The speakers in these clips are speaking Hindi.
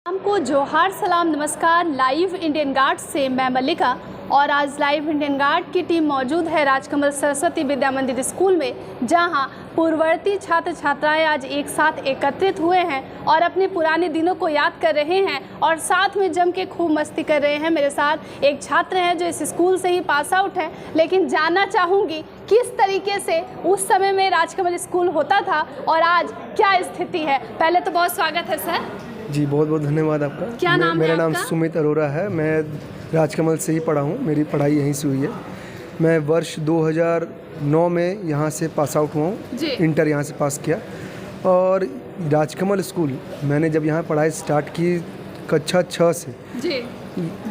हमको जोहार सलाम नमस्कार। लाइव इंडियन गार्ड से मैं मल्लिका और आज लाइव इंडियन गार्ड की टीम मौजूद है राजकमल सरस्वती विद्या मंदिर स्कूल में, जहां पूर्ववर्ती छात्र छात्राएं आज एक साथ एकत्रित हुए हैं और अपने पुराने दिनों को याद कर रहे हैं और साथ में जम के खूब मस्ती कर रहे हैं। मेरे साथ एक छात्र हैं जो इस स्कूल से ही पास आउट है, लेकिन जानना चाहूँगी किस तरीके से उस समय में राजकमल स्कूल होता था और आज क्या स्थिति है। पहले तो बहुत स्वागत है सर। जी बहुत बहुत धन्यवाद आपका। क्या नाम है मेरा नाम आपका? सुमित अरोरा है। मैं राजकमल से ही पढ़ा हूँ, मेरी पढ़ाई यहीं से हुई है। मैं वर्ष 2009 में यहाँ से पास आउट हुआ हूँ, इंटर यहाँ से पास किया। और राजकमल स्कूल मैंने जब यहाँ पढ़ाई स्टार्ट की कक्षा 6 से जी।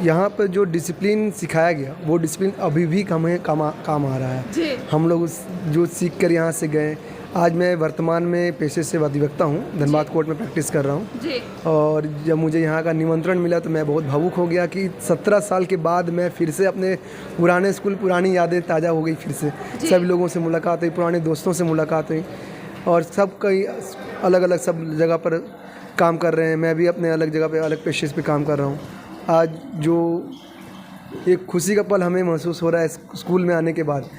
यहाँ पर जो डिसिप्लिन सिखाया गया वो डिसिप्लिन अभी भी काम आ रहा है जी। हम लोग जो सीख कर यहाँ से गए। आज मैं वर्तमान में पेशे से अधिवक्ता हूँ, धनबाद कोर्ट में प्रैक्टिस कर रहा हूँ जी। और जब मुझे यहाँ का निमंत्रण मिला तो मैं बहुत भावुक हो गया कि 17 साल के बाद मैं फिर से अपने पुराने स्कूल, पुरानी यादें ताज़ा हो गई। फिर से सभी लोगों से मुलाकात हुई, पुराने दोस्तों से मुलाकात हुई और सब कई अलग अलग सब जगह पर काम कर रहे हैं। मैं भी अपने अलग जगह पर अलग पेशे पे काम कर रहा हूँ। आज जो एक खुशी का पल हमें महसूस हो रहा है स्कूल में आने के बाद।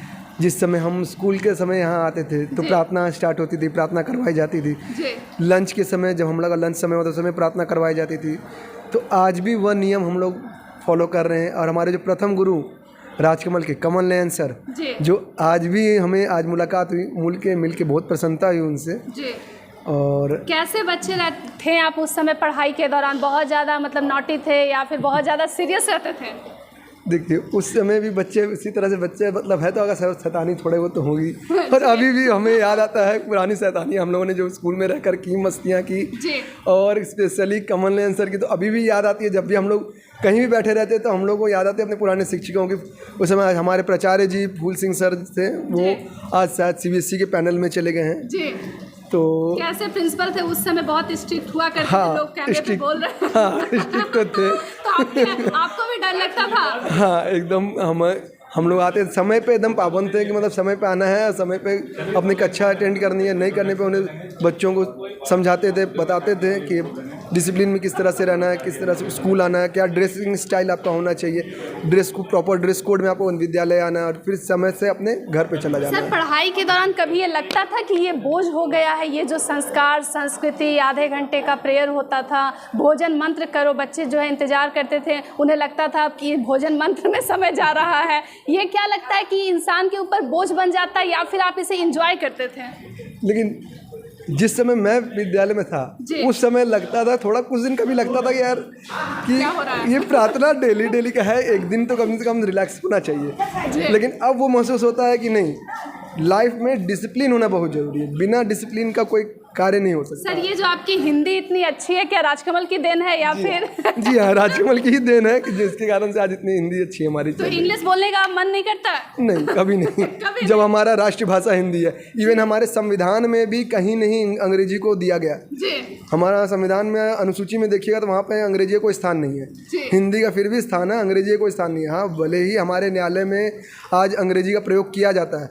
जिस समय हम स्कूल के समय यहाँ आते थे तो प्रार्थना स्टार्ट होती थी, प्रार्थना करवाई जाती थी। लंच के समय जब हम लोग का लंच समय होता उस समय प्रार्थना करवाई जाती थी। तो आज भी वह नियम हम लोग फॉलो कर रहे हैं। और हमारे जो प्रथम गुरु राजकमल के कमल नयन सर, जो आज भी हमें आज मुलाकात हुई, मिल के बहुत प्रसन्नता हुई उनसे। और कैसे बच्चे थे आप उस समय पढ़ाई के दौरान? बहुत ज़्यादा मतलब नॉटी थे या फिर बहुत ज़्यादा सीरियस रहते थे? देखिए उस समय भी बच्चे उसी तरह से बच्चे मतलब है तो अगर शैतानी थोड़े बहुत तो होगी। और अभी भी हमें याद आता है पुरानी शैतानी हम लोगों ने जो स्कूल में रहकर की, मस्तियाँ की। और स्पेशली कमल नयन सर की तो अभी भी याद आती है। जब भी हम लोग कहीं भी बैठे रहते तो हम लोग को याद आती है अपने पुराने शिक्षकों की। उस समय हमारे प्राचार्य जी फूल सिंह सर थे, वो आज शायद CBSE के पैनल में चले गए हैं। तो कैसे प्रिंसिपल थे उस समय? बहुत स्ट्रिक्ट हुआ करते थे, लोग कैमरे पे बोल रहे हैं। हाँ स्ट्रिक्ट तो थे। तो आपको भी डर लगता था? हाँ एकदम। हम लोग आते समय पे एकदम पाबंद थे कि मतलब समय पे आना है, समय पे अपनी कक्षा अटेंड करनी है। नहीं करने पे उन्हें बच्चों को समझाते थे, बताते थे कि डिसिप्लिन में किस तरह से रहना है, किस तरह से स्कूल आना है, क्या ड्रेसिंग स्टाइल आपका होना चाहिए, ड्रेस को प्रॉपर ड्रेस कोड में आपको विद्यालय आना है और फिर समय से अपने घर पे चला जाना है। सर पढ़ाई के दौरान कभी ये लगता था कि ये बोझ हो गया है, ये जो संस्कार संस्कृति, आधे घंटे का प्रेयर होता था, भोजन मंत्र करो, बच्चे जो है इंतजार करते थे, उन्हें लगता था कि भोजन मंत्र में समय जा रहा है, ये क्या लगता है कि इंसान के ऊपर बोझ बन जाता है या फिर आप इसे एंजॉय करते थे? लेकिन जिस समय मैं विद्यालय में था उस समय लगता था, थोड़ा कुछ दिन कभी लगता था कि यार कि ये प्रार्थना डेली का है, एक दिन तो कम से कम रिलैक्स होना चाहिए। लेकिन अब वो महसूस होता है कि नहीं, लाइफ में डिसिप्लिन होना बहुत ज़रूरी है। बिना डिसिप्लिन का कोई कार्य नहीं हो सकता। सर ये जो आपकी हिंदी इतनी अच्छी है, क्या राजकमल की देन है या फिर? जी हाँ, राजकमल की ही देन है कि जिसके कारण से आज इतनी हिंदी अच्छी है हमारी। तो इंग्लिश बोलने का मन नहीं करता? नहीं, कभी नहीं। जब हमारा राष्ट्रभाषा हिंदी है। इवन हमारे संविधान में भी कहीं नहीं अंग्रेजी को दिया गया। हमारा संविधान में अनुसूची में देखिएगा तो वहाँ पे अंग्रेजी को स्थान नहीं है। हिंदी का फिर भी स्थान है, अंग्रेजी को स्थान नहीं है। हाँ भले ही हमारे न्यायालय में आज अंग्रेजी का प्रयोग किया जाता है,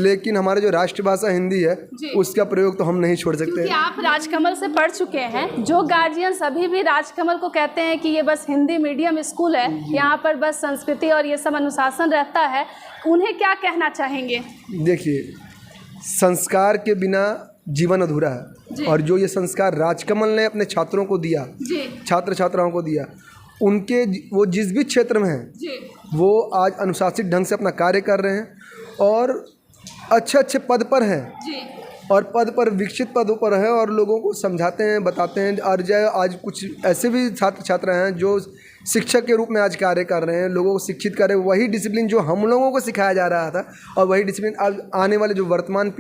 लेकिन हमारे जो राष्ट्रभाषा हिंदी है उसका प्रयोग तो हम नहीं छोड़ सकते। क्योंकि आप राजकमल से पढ़ चुके हैं, जो गार्जियन अभी भी राजकमल को कहते हैं कि ये बस हिंदी मीडियम स्कूल है, यहाँ पर बस संस्कृति और ये सब अनुशासन रहता है, उन्हें क्या कहना चाहेंगे? देखिए, संस्कार के बिना जीवन अधूरा है। और जो ये संस्कार राजकमल ने अपने छात्रों को दिया, छात्र छात्राओं को दिया, उनके वो जिस भी क्षेत्र में हैं वो आज अनुशासित ढंग से अपना कार्य कर रहे हैं और अच्छे पद पर हैं और पद पर विकसित पदों पर है और लोगों को समझाते हैं, बताते हैं। और जो आज कुछ ऐसे भी छात्र छात्रा हैं जो शिक्षक के रूप में आज कार्य कर रहे हैं, लोगों को शिक्षित कर रहे हैं। वही डिसिप्लिन जो हम लोगों को सिखाया जा रहा था और वही डिसिप्लिन आज आने वाले जो वर्तमान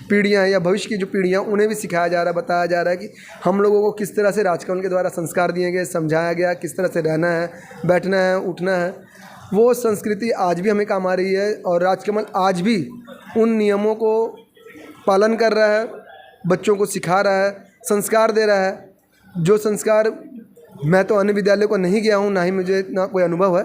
पीढ़ियाँ हैं या भविष्य की जो पीढ़ियाँ, उन्हें भी सिखाया जा रहा है, बताया जा रहा है कि हम लोगों को किस तरह से राजकमल के द्वारा संस्कार दिए गए, समझाया गया किस तरह से रहना है, बैठना है, उठना है। वो संस्कृति आज भी हमें काम आ रही है और राजकमल आज भी उन नियमों को पालन कर रहा है, बच्चों को सिखा रहा है, संस्कार दे रहा है। जो संस्कार मैं तो अन्य विद्यालय को नहीं गया हूँ, ना ही मुझे इतना कोई अनुभव है,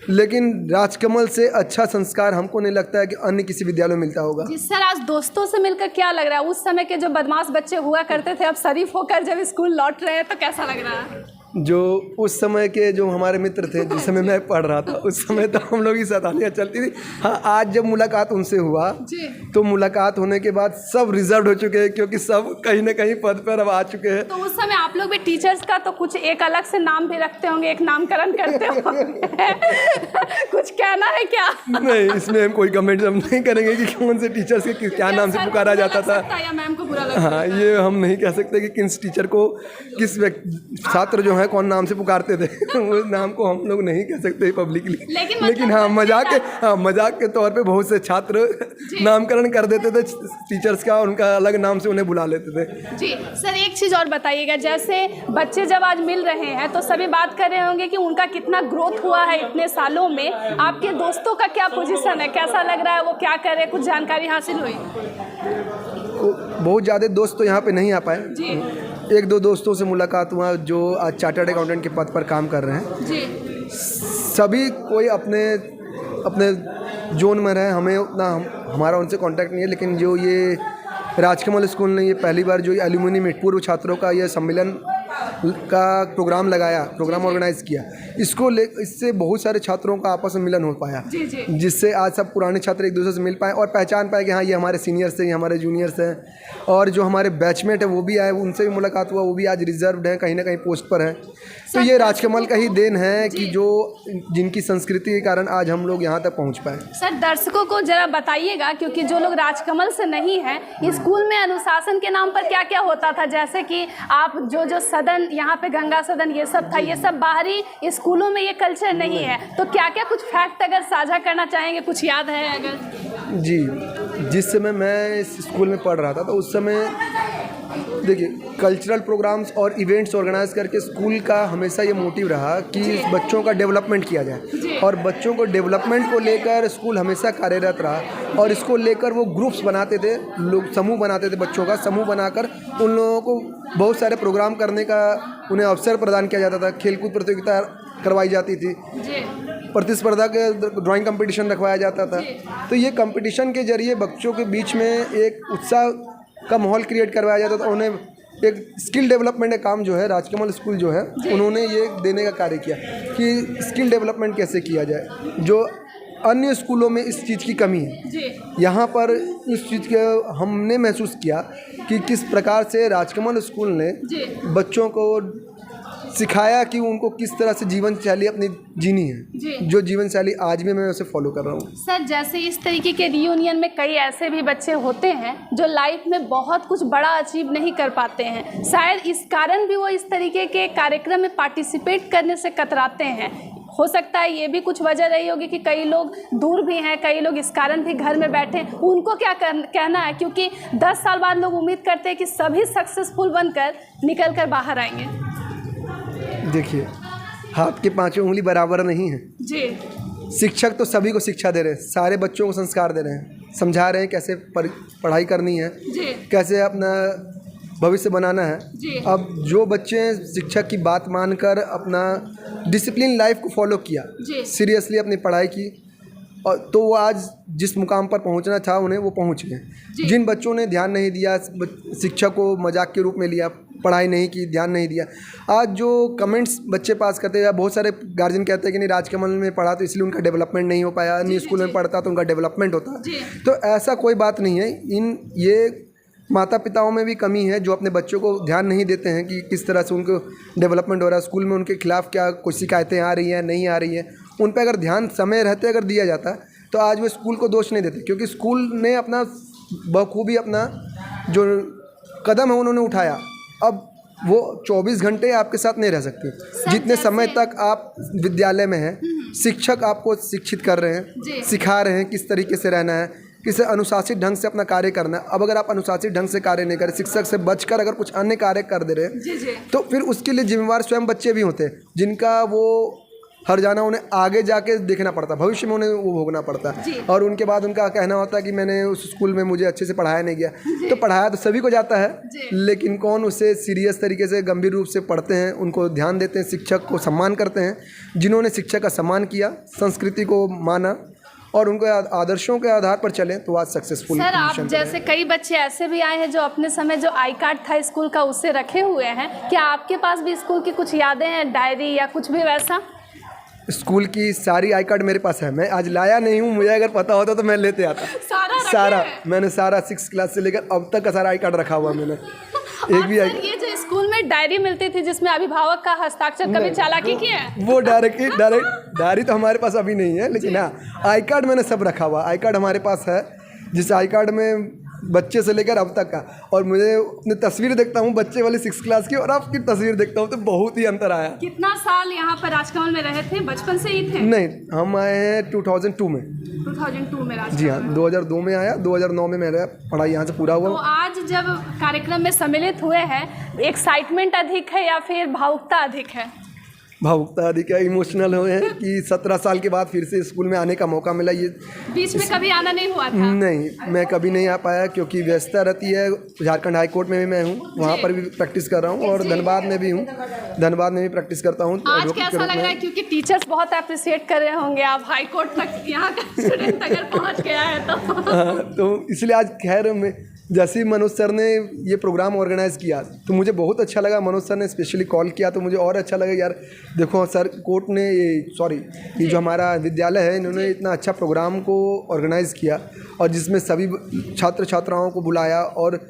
लेकिन राजकमल से अच्छा संस्कार हमको नहीं लगता है कि अन्य किसी विद्यालय में मिलता होगा। जी सर, आज दोस्तों से मिलकर क्या लग रहा है? उस समय के जो बदमाश बच्चे हुआ करते थे अब शरीफ होकर जब स्कूल लौट रहे हैं तो कैसा लग रहा है? जो उस समय के जो हमारे मित्र थे जिस समय मैं पढ़ रहा था उस समय तो हम लोग की शैतानियाँ चलती थी। हाँ, आज जब मुलाकात उनसे हुआ तो मुलाकात होने के बाद सब रिजर्व हो चुके हैं, क्योंकि सब कहीं ना कहीं पद पर अब आ चुके हैं। तो उस समय आप लोग भी टीचर्स का तो कुछ एक अलग से नाम भी रखते होंगे, एक नामकरण करते होंगे कुछ कहना है क्या? नहीं, इसमें हम कोई कमेंट हम नहीं करेंगे कि कौन से टीचर्स के क्या नाम से पुकारा जाता था या मैम को बुरा लगता? हाँ, ये हम नहीं कह सकते कि किस टीचर को किस छात्र जो है कौन नाम से पुकारते थे उस नाम को हम लोग नहीं कह सकते पब्लिकली। लेकिन हाँ, मजाक के तौर पे बहुत से छात्र नामकरण कर देते थे टीचर्स का, उनका अलग नाम से उन्हें बुला लेते थे। जी सर, एक चीज़ और बताइएगा, जैसे बच्चे जब आज मिल रहे हैं तो सभी बात कर रहे होंगे कि उनका कितना ग्रोथ हुआ है इतने सालों में। आपके दोस्तों का क्या पोजीशन है, कैसा लग रहा है, वो क्या कर रहे हैं, कुछ जानकारी हासिल हुई? बहुत ज़्यादा दोस्त तो यहाँ पे नहीं आ पाए। एक दो दोस्तों से मुलाकात हुआ जो आज चार्टर्ड अकाउंटेंट के पद पर काम कर रहे हैं जी। सभी कोई अपने अपने जोन में रहे, हमें उतना हमारा उनसे कांटेक्ट नहीं है। लेकिन जो ये राजकमल स्कूल ने ये पहली बार जो एल्यूमिनी मीट पूर्व छात्रों का ये सम्मेलन का प्रोग्राम लगाया, प्रोग्राम ऑर्गेनाइज किया, इससे बहुत सारे छात्रों का आपस में मिलन हो पाया, जिससे आज सब पुराने छात्र एक दूसरे से मिल पाए और पहचान पाए कि हाँ, ये हमारे सीनियर्स हैं, ये हमारे जूनियर्स हैं। और जो हमारे बैचमेट है वो भी आए, उनसे भी मुलाकात हुआ, वो भी आज रिजर्व्ड हैं, कहीं ना कहीं पोस्ट पर हैं। तो ये राजकमल का ही देन है कि जो जिनकी संस्कृति के कारण आज हम लोग यहाँ तक पहुँच पाए। सर, दर्शकों को जरा बताइएगा, क्योंकि जो लोग राजकमल से नहीं हैं, स्कूल में अनुशासन के नाम पर क्या क्या होता था? जैसे कि आप जो सदन यहाँ पे गंगा सदन ये सब था, ये सब बाहरी स्कूलों में ये कल्चर नहीं है। तो क्या क्या कुछ फैक्ट अगर साझा करना चाहेंगे, कुछ याद है अगर? जी, जिस समय मैं इस स्कूल में पढ़ रहा था तो उस समय देखिए कल्चरल प्रोग्राम्स और इवेंट्स ऑर्गेनाइज करके स्कूल का हमेशा ये मोटिव रहा कि बच्चों का डेवलपमेंट किया जाए, और बच्चों को डेवलपमेंट को लेकर स्कूल हमेशा कार्यरत रहा। और इसको लेकर वो ग्रुप्स बनाते थे, लोग समूह बनाते थे, बच्चों का समूह बनाकर उन लोगों को बहुत सारे प्रोग्राम करने का उन्हें अवसर प्रदान किया जाता था। खेलकूद प्रतियोगिता करवाई जाती थी, प्रतिस्पर्धा के ड्राइंग कंपटीशन रखवाया जाता था। तो ये कंपटीशन के जरिए बच्चों के बीच में एक उत्साह का माहौल क्रिएट करवाया जाता था। उन्हें एक स्किल डेवलपमेंट का काम जो है राजकमल स्कूल जो है उन्होंने ये देने का कार्य किया कि स्किल डेवलपमेंट कैसे किया जाए, जो अन्य स्कूलों में इस चीज़ की कमी है। यहाँ पर इस चीज़ के हमने महसूस किया कि किस प्रकार से राजकमल स्कूल ने बच्चों को सिखाया कि उनको किस तरह से जीवन शैली अपनी जीनी है, जो जीवन शैली आज भी मैं उसे फॉलो कर रहा हूँ। सर, जैसे इस तरीके के रियूनियन में कई ऐसे भी बच्चे होते हैं जो लाइफ में बहुत कुछ बड़ा अचीव नहीं कर पाते हैं, शायद इस कारण भी वो इस तरीके के कार्यक्रम में पार्टिसिपेट करने से कतराते हैं। हो सकता है ये भी कुछ वजह रही होगी कि कई लोग दूर भी हैं, कई लोग इस कारण भी घर में बैठे हैं। उनको क्या कहना है, क्योंकि 10 साल बाद लोग उम्मीद करते हैं कि सभी सक्सेसफुल बनकर निकल कर बाहर आएंगे। देखिए, हाथ की पांचों उंगली बराबर नहीं है जी। शिक्षक तो सभी को शिक्षा दे रहे हैं, सारे बच्चों को संस्कार दे रहे हैं, समझा रहे हैं कैसे पढ़ाई करनी है जी, कैसे अपना भविष्य बनाना है जी। अब जो बच्चे शिक्षक की बात मानकर अपना डिसिप्लिन लाइफ को फॉलो किया, सीरियसली अपनी पढ़ाई की, और तो वो आज जिस मुकाम पर पहुंचना था उन्हें वो पहुंच गए। जिन बच्चों ने ध्यान नहीं दिया, शिक्षा को मजाक के रूप में लिया, पढ़ाई नहीं की, ध्यान नहीं दिया, आज जो कमेंट्स बच्चे पास करते हैं, बहुत सारे गार्जियन कहते हैं कि नहीं राजकमल में पढ़ा तो इसलिए उनका डेवलपमेंट नहीं हो पाया, अन्य स्कूल में पढ़ता तो उनका डेवलपमेंट होता। तो ऐसा कोई बात नहीं है। ये माता पिताओं में भी कमी है जो अपने बच्चों को ध्यान नहीं देते हैं कि किस तरह से उनको डेवलपमेंट हो रहा है, स्कूल में उनके खिलाफ क्या कुछ शिकायतें आ रही हैं, नहीं आ रही हैं। उन पर अगर ध्यान समय रहते अगर दिया जाता तो आज वो स्कूल को दोष नहीं देते, क्योंकि स्कूल ने अपना बखूबी अपना जो कदम है उन्होंने उठाया। अब वो 24 घंटे आपके साथ नहीं रह सकती। जितने समय तक आप विद्यालय में हैं, शिक्षक आपको शिक्षित कर रहे हैं, सिखा रहे हैं किस तरीके से रहना है, किस अनुशासित ढंग से अपना कार्य करना है। अब अगर आप अनुशासित ढंग से कार्य नहीं करें, शिक्षक से बचकर अगर कुछ अन्य कार्य कर दे रहे हैं, तो फिर उसके लिए जिम्मेवार स्वयं बच्चे भी होते हैं, जिनका वो हर जाना उन्हें आगे जाके देखना पड़ता, भविष्य में उन्हें वो भोगना पड़ता। और उनके बाद उनका कहना होता है कि मैंने उस स्कूल में मुझे अच्छे से पढ़ाया नहीं गया। तो पढ़ाया तो सभी को जाता है, लेकिन कौन उसे सीरियस तरीके से गंभीर रूप से पढ़ते हैं, उनको ध्यान देते हैं, शिक्षक को सम्मान करते हैं। जिन्होंने शिक्षक का सम्मान किया, संस्कृति को माना और उनके आदर्शों के आधार पर चलें तो आज सक्सेसफुल। सर आप जैसे कई बच्चे ऐसे भी आए हैं जो अपने समय जो आई कार्ड था स्कूल का उससे रखे हुए हैं, क्या आपके पास भी स्कूल की कुछ यादें हैं, डायरी या कुछ भी वैसा? स्कूल की सारी आई कार्ड मेरे पास है, मैं आज लाया नहीं हूँ, मुझे अगर पता होता तो मैं लेते आता। सारा मैंने सारा 6 क्लास से लेकर अब तक का सारा आई कार्ड रखा हुआ मैंने। एक भी सर ये जो स्कूल में डायरी मिलती थी जिसमें अभिभावक का हस्ताक्षर, कभी चालाकी की है? वो डायरी तो हमारे पास अभी नहीं है, लेकिन हाँ आई कार्ड मैंने सब रखा हुआ। आई कार्ड हमारे पास है, जिस आई कार्ड में बच्चे से लेकर अब तक का, और मुझे अपनी तस्वीर देखता हूँ बच्चे वाली 6 क्लास की और आपकी तस्वीर देखता हूँ तो बहुत ही अंतर आया। कितना साल यहाँ पर राजकमल में रहे थे? बचपन से ही थे? नहीं, हम आए हैं 2002 में। 2002 में राजकमल? जी हाँ, 2002 में आया, 2009 में मेरा पढ़ाई यहाँ से पूरा हुआ। तो आज जब कार्यक्रम में सम्मिलित हुए हैं, एक्साइटमेंट अधिक है या फिर भावुकता अधिक है? भावुकता अधिक है, इमोशनल हुए हैं कि 17 साल के बाद फिर से स्कूल में आने का मौका मिला। ये बीच में कभी आना नहीं हुआ था? नहीं, मैं कभी नहीं आ पाया क्योंकि व्यस्तता रहती है। झारखंड हाई कोर्ट में भी मैं हूँ, वहाँ पर भी प्रैक्टिस कर रहा हूँ, और धनबाद में भी हूँ, धनबाद में भी प्रैक्टिस करता हूँ। आज कैसा लग रहा है, क्योंकि टीचर्स बहुत अप्रिशिएट कर रहे होंगे आप हाई कोर्ट तक यहाँ का स्टूडेंट अगर पहुँच गया है तो? तो इसलिए आज खैर मैं जैसे ही मनोज सर ने ये प्रोग्राम ऑर्गेनाइज़ किया तो मुझे बहुत अच्छा लगा। मनोज सर ने स्पेशली कॉल किया तो मुझे और अच्छा लगा, यार देखो सर कोर्ट ने ये जो हमारा विद्यालय है इन्होंने इतना अच्छा प्रोग्राम को ऑर्गेनाइज़ किया और जिसमें सभी छात्र छात्राओं को बुलाया और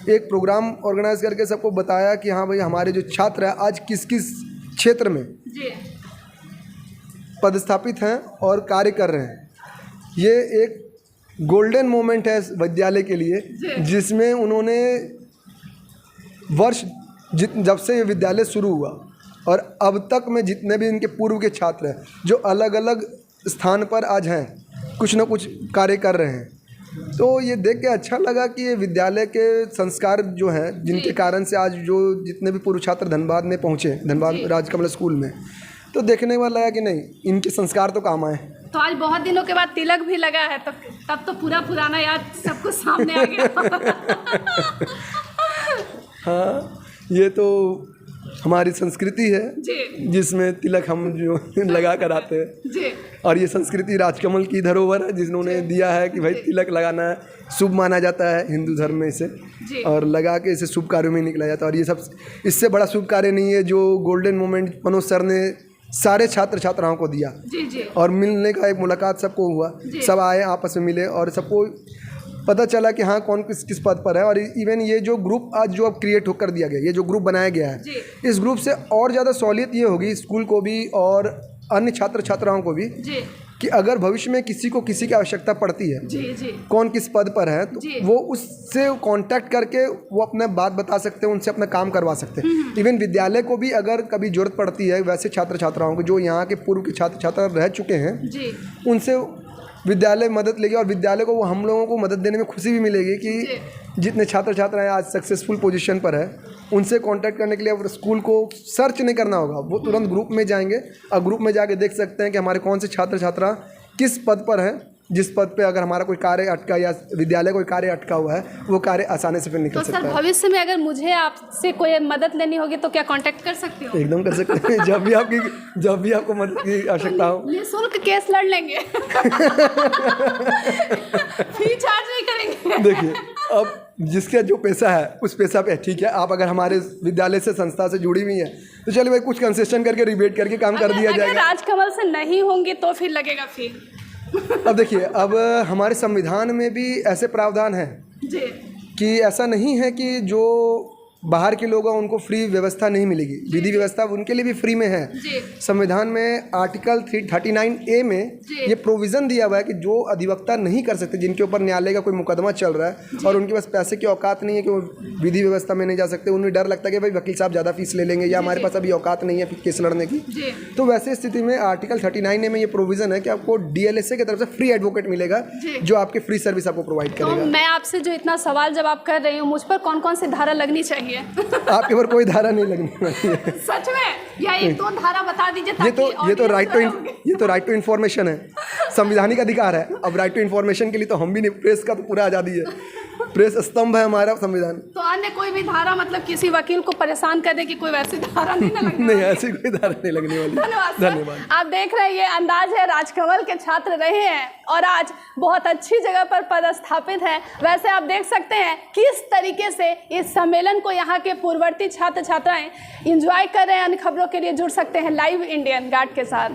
एक प्रोग्राम ऑर्गेनाइज़ करके सबको बताया कि हाँ भाई हमारे जो छात्र हैं आज किस किस क्षेत्र में पदस्थापित हैं और कार्य कर रहे हैं। ये एक गोल्डन मोमेंट है विद्यालय के लिए, जिसमें उन्होंने वर्ष जब से ये विद्यालय शुरू हुआ और अब तक में जितने भी इनके पूर्व के छात्र हैं जो अलग अलग स्थान पर आज हैं, कुछ ना कुछ कार्य कर रहे हैं, तो ये देख के अच्छा लगा कि ये विद्यालय के संस्कार जो हैं जिनके कारण से आज जो जितने भी पूर्व छात्र धनबाद में पहुँचे, धनबाद राजकमल स्कूल में, तो देखने में लगा कि नहीं इनके संस्कार तो काम आए। तो आज बहुत दिनों के बाद तिलक भी लगा है, तो तब तो पूरा पुराना याद सब कुछ सामने आ गया। हाँ, ये तो हमारी संस्कृति है जिसमें तिलक हम जो लगा कर आते हैं जी। और ये संस्कृति राजकमल की धरोहर है जिन्होंने दिया है कि भाई तिलक लगाना शुभ माना जाता है हिंदू धर्म में इसे, और लगा के इसे शुभ कार्यों में निकला जाता है। और ये सब इससे बड़ा शुभ कार्य नहीं है जो गोल्डन मोमेंट मनोज सर ने सारे छात्र छात्राओं को दिया जी। और मिलने का एक मुलाकात सबको हुआ, सब आए आपस में मिले और सबको पता चला कि हाँ कौन किस किस पद पर है। और इवन ये जो ग्रुप आज जो अब क्रिएट होकर दिया गया, ये जो ग्रुप बनाया गया है, इस ग्रुप से और ज़्यादा सहूलियत ये होगी स्कूल को भी और अन्य छात्र छात्राओं को भी कि अगर भविष्य में किसी को किसी की आवश्यकता पड़ती है कौन किस पद पर है तो वो उससे कांटेक्ट करके वो अपना बात बता सकते हैं, उनसे अपना काम करवा सकते हैं। इवन विद्यालय को भी अगर कभी जरूरत पड़ती है वैसे छात्र छात्राओं को जो यहाँ के पूर्व के छात्र छात्रा रह चुके हैं उनसे विद्यालय मदद लेगी और विद्यालय को वो हम लोगों को मदद देने में खुशी भी मिलेगी कि जितने छात्र छात्राएं आज सक्सेसफुल पोजीशन पर है उनसे कांटेक्ट करने के लिए अब स्कूल को सर्च नहीं करना होगा, वो तुरंत ग्रुप में जाएंगे और ग्रुप में जाके देख सकते हैं कि हमारे कौन से छात्र छात्रा किस पद पर हैं, जिस पद पे अगर हमारा कोई कार्य अटका या विद्यालय कोई कार्य अटका हुआ है वो कार्य आसानी से फिर निकल सकता है। तो सर भविष्य में अगर मुझे आपसे कोई मदद लेनी होगी तो क्या कांटेक्ट कर सकते हो? एकदम कर सकते हैं, जब भी आपको मदद की आवश्यकता हो। निःशुल्क केस लड़ लेंगे। फी चार्ज नहीं करेंगे। देखिए अब जिसका जो पैसा है उस पैसा पे ठीक है, आप अगर हमारे विद्यालय से संस्था से जुड़ी हुई है तो चलिए भाई कुछ कंसेशन करके रिबेट करके काम कर दिया जाएगा। अगर राजकमल से नहीं होंगे तो फिर लगेगा फी। अब देखिए अब हमारे संविधान में भी ऐसे प्रावधान हैं कि ऐसा नहीं है कि जो बाहर के लोग हैं उनको फ्री व्यवस्था नहीं मिलेगी, विधि व्यवस्था उनके लिए भी फ्री में है। संविधान में आर्टिकल 339A में ये प्रोविज़न दिया हुआ है कि जो अधिवक्ता नहीं कर सकते, जिनके ऊपर न्यायालय का कोई मुकदमा चल रहा है और उनके पास पैसे की औकात नहीं है कि वो विधि व्यवस्था में नहीं जा सकते, उन्हें डर लगता है कि भाई वकील साहब ज़्यादा फीस ले लेंगे या हमारे पास अभी औकात नहीं है केस लड़ने की, तो वैसे स्थिति में आर्टिकल 39A में ये प्रोविज़न है कि आपको DLSA की तरफ से फ्री एडवोकेट मिलेगा जो आपके फ्री सर्विस आपको प्रोवाइड करेगा। मैं आपसे जो इतना सवाल जवाब कर रही हूँ, मुझ पर कौन कौन सी धारा लगनी चाहिए? आपके ऊपर कोई धारा नहीं लगनी चाहिए। सच में? या एक दो धारा बता दीजिए। ये तो राइट टू इन्फॉर्मेशन है, संवैधानिक अधिकार है। अब राइट टू इन्फॉर्मेशन के लिए तो हम भी नहीं, प्रेस का तो पूरा आज़ादी है। प्रेस स्तंभ है हमारा संविधान। तो अन्य कोई भी धारा मतलब किसी वकील को परेशान करने की कोई वैसी धारा नहीं ना लगने नहीं, ऐसी कोई धारा नहीं लगने वाली। धन्यवाद धन्यवाद। आप देख रहे हैं ये अंदाज है, राजकमल के छात्र रहे हैं और आज बहुत अच्छी जगह पर पदस्थापित है। वैसे आप देख सकते हैं किस तरीके से इस सम्मेलन को यहाँ के पूर्ववर्ती छात्र छात्राएं इंजॉय कर रहे हैं। अन्य खबरों के लिए जुड़ सकते हैं लाइव इंडियन गार्ड के साथ।